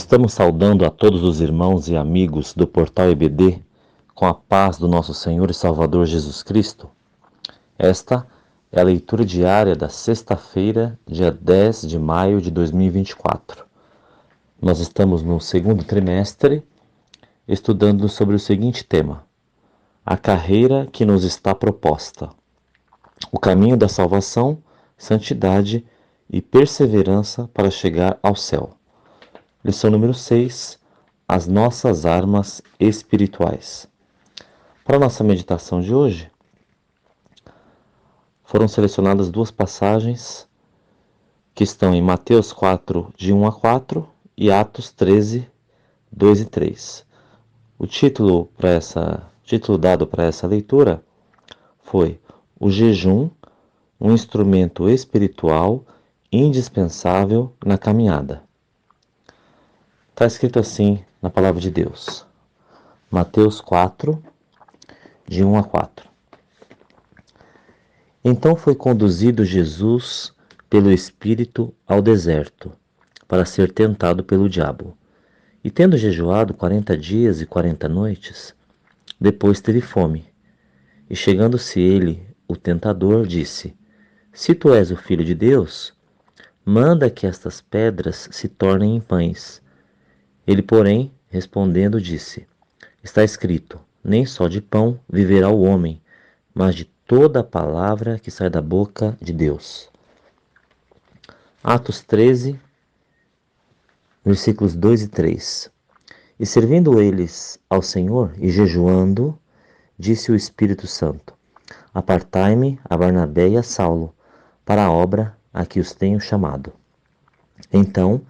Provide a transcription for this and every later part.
Estamos saudando a todos os irmãos e amigos do Portal EBD com a paz do nosso Senhor e Salvador Jesus Cristo. Esta é a leitura diária da sexta-feira, dia 10 de maio de 2024. Nós estamos no segundo trimestre, estudando sobre o seguinte tema: a carreira que nos está proposta, o caminho da salvação, santidade e perseverança para chegar ao céu. Lição número 6, as nossas armas espirituais. Para a nossa meditação de hoje, foram selecionadas duas passagens que estão em Mateus 4, de 1 a 4 e Atos 13, 2 e 3. O título dado para essa leitura foi O jejum, um instrumento espiritual indispensável na caminhada. Está escrito assim na palavra de Deus. Mateus 4, de 1 a 4. Então foi conduzido Jesus pelo Espírito ao deserto, para ser tentado pelo diabo. E tendo jejuado 40 dias e 40 noites, depois teve fome. E chegando-se ele, o tentador, disse: Se tu és o Filho de Deus, manda que estas pedras se tornem em pães. Ele, porém, respondendo, disse: Está escrito, nem só de pão viverá o homem, mas de toda a palavra que sai da boca de Deus. Atos 13, versículos 2 e 3. E servindo eles ao Senhor e jejuando, disse o Espírito Santo: Apartai-me a Barnabé e a Saulo, para a obra a que os tenho chamado. Então,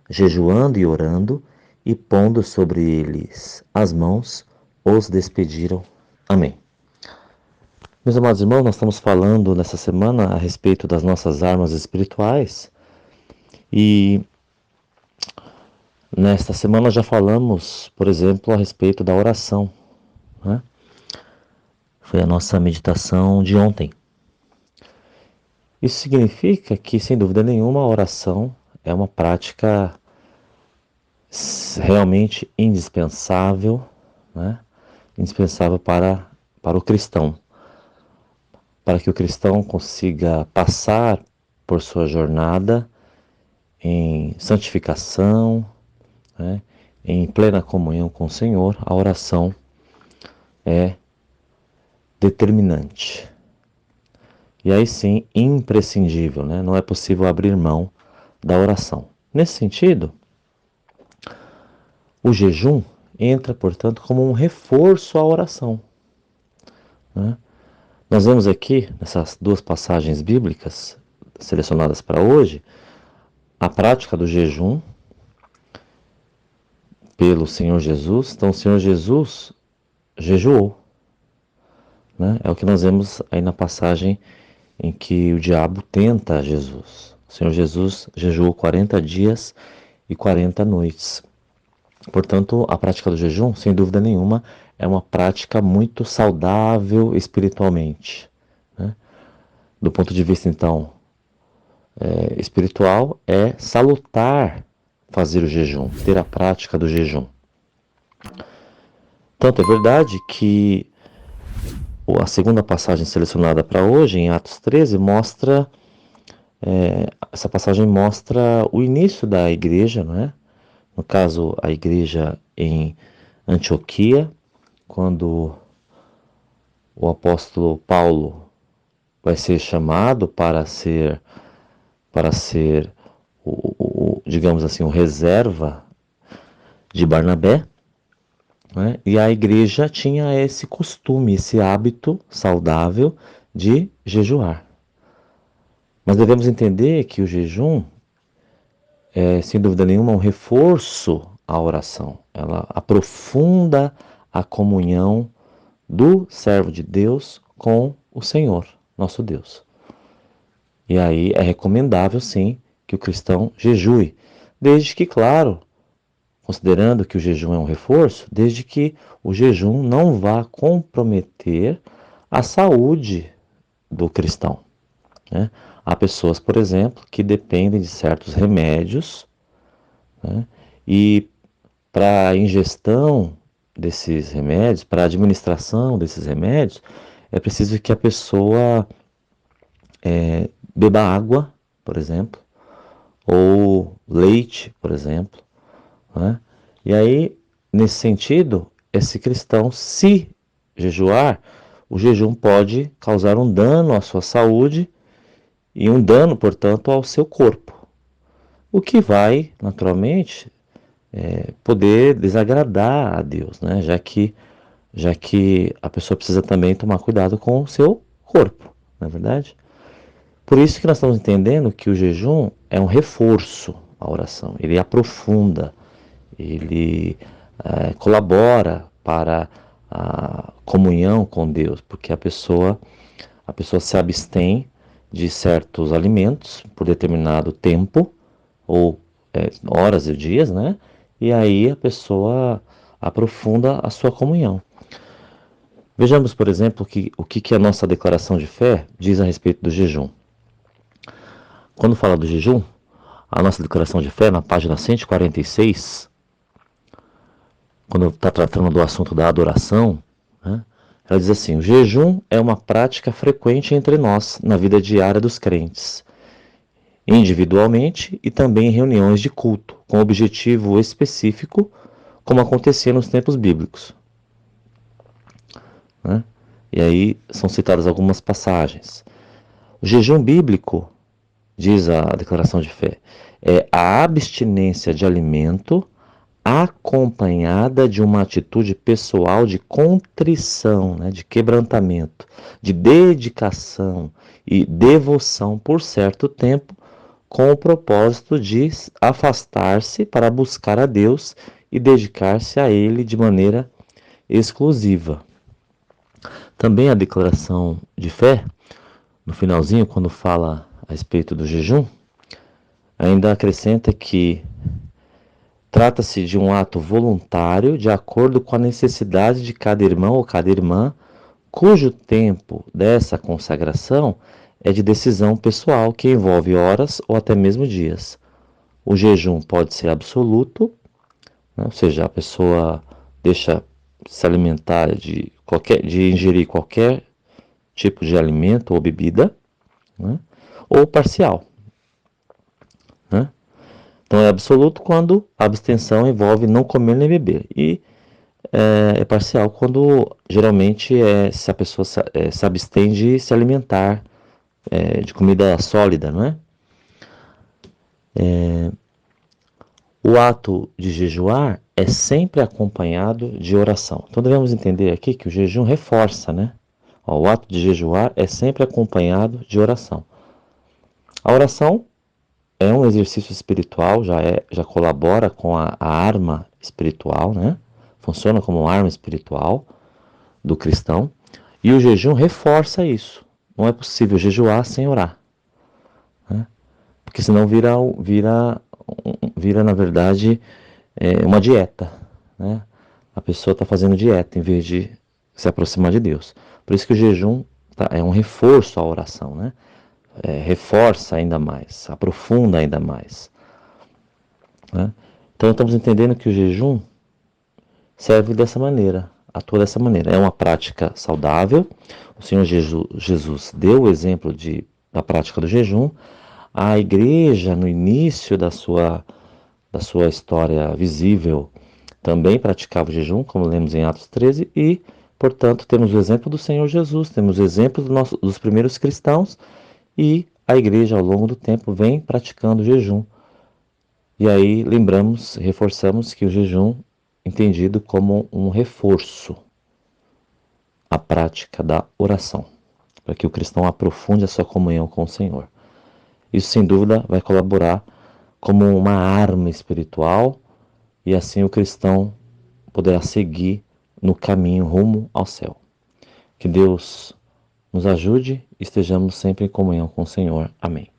jejuando e orando, e pondo sobre eles as mãos, os despediram. Amém. Meus amados irmãos, nós estamos falando nessa semana a respeito das nossas armas espirituais e nesta semana já falamos, por exemplo, a respeito da oração, né? Foi a nossa meditação de ontem. Isso significa que, sem dúvida nenhuma, a oração é uma prática realmente indispensável, né? Indispensável para o cristão, para que o cristão consiga passar por sua jornada em santificação, né? Em plena comunhão com o Senhor. A oração é determinante. E aí sim, imprescindível, né? Não é possível abrir mão da oração. Nesse sentido, o jejum entra, portanto, como um reforço à oração, né? Nós vemos aqui, nessas duas passagens bíblicas selecionadas para hoje, a prática do jejum pelo Senhor Jesus. Então, o Senhor Jesus jejuou, né? É o que nós vemos aí na passagem em que o diabo tenta Jesus. O Senhor Jesus jejuou 40 dias e 40 noites. Portanto, a prática do jejum, sem dúvida nenhuma, é uma prática muito saudável espiritualmente, né? Do ponto de vista, então, espiritual, é salutar fazer o jejum, ter a prática do jejum. Tanto é verdade que a segunda passagem selecionada para hoje, em Atos 13, essa passagem mostra o início da igreja, não é? No caso, a igreja em Antioquia, quando o apóstolo Paulo vai ser chamado para ser digamos assim, o reserva de Barnabé, né? E a igreja tinha esse costume, esse hábito saudável de jejuar. Mas devemos entender que o jejum é, sem dúvida nenhuma, um reforço à oração. Ela aprofunda a comunhão do servo de Deus com o Senhor, nosso Deus. E aí é recomendável, sim, que o cristão jejue, desde que, claro, considerando que o jejum é um reforço, desde que o jejum não vá comprometer a saúde do cristão, né? Há pessoas, por exemplo, que dependem de certos remédios, né? E para a ingestão desses remédios, para a administração desses remédios, é preciso que a pessoa beba água, por exemplo, ou leite, por exemplo, né? E aí, nesse sentido, esse cristão, se jejuar, o jejum pode causar um dano à sua saúde e um dano, portanto, ao seu corpo, o que vai, naturalmente, poder desagradar a Deus, né? Já que a pessoa precisa também tomar cuidado com o seu corpo, não é verdade? Por isso que nós estamos entendendo que o jejum é um reforço à oração, ele aprofunda, ele colabora para a comunhão com Deus, porque a pessoa se abstém de certos alimentos por determinado tempo, ou horas e dias, né? E aí a pessoa aprofunda a sua comunhão. Vejamos, por exemplo, o que a nossa declaração de fé diz a respeito do jejum. Quando fala do jejum, a nossa declaração de fé, na página 146, quando está tratando do assunto da adoração, né, ela diz assim: o jejum é uma prática frequente entre nós na vida diária dos crentes, individualmente e também em reuniões de culto, com objetivo específico, como acontecia nos tempos bíblicos. Né? E aí são citadas algumas passagens. O jejum bíblico, diz a declaração de fé, é a abstinência de alimento acompanhada de uma atitude pessoal de contrição, né, de quebrantamento, de dedicação e devoção por certo tempo, com o propósito de afastar-se para buscar a Deus e dedicar-se a Ele de maneira exclusiva. Também a declaração de fé, no finalzinho, quando fala a respeito do jejum, ainda acrescenta que trata-se de um ato voluntário de acordo com a necessidade de cada irmão ou cada irmã, cujo tempo dessa consagração é de decisão pessoal que envolve horas ou até mesmo dias. O jejum pode ser absoluto, né? Ou seja, a pessoa deixa se alimentar de ingerir qualquer tipo de alimento ou bebida, né? Ou parcial, né? Então é absoluto quando a abstenção envolve não comer nem beber. E é parcial quando geralmente se a pessoa se abstém de se alimentar de comida sólida, não é? O ato de jejuar é sempre acompanhado de oração. Então devemos entender aqui que o jejum reforça, né? O ato de jejuar é sempre acompanhado de oração. A oração é um exercício espiritual, já colabora com a arma espiritual, né? Funciona como uma arma espiritual do cristão. E o jejum reforça isso. Não é possível jejuar sem orar, né? Porque senão vira na verdade, uma dieta, né? A pessoa está fazendo dieta em vez de se aproximar de Deus. Por isso que o jejum é um reforço à oração, né? Reforça ainda mais, aprofunda ainda mais, né? Então estamos entendendo que o jejum serve dessa maneira, atua dessa maneira. É uma prática saudável. O Senhor Jesus deu o exemplo da prática do jejum. A igreja, no início da sua história visível, também praticava o jejum, como lemos em Atos 13, e, portanto, temos o exemplo do Senhor Jesus, temos o exemplo dos primeiros cristãos, e a igreja, ao longo do tempo, vem praticando o jejum. E aí lembramos, reforçamos que o jejum é entendido como um reforço à prática da oração, para que o cristão aprofunde a sua comunhão com o Senhor. Isso, sem dúvida, vai colaborar como uma arma espiritual, e assim o cristão poderá seguir no caminho rumo ao céu. Que Deus nos ajude e estejamos sempre em comunhão com o Senhor. Amém.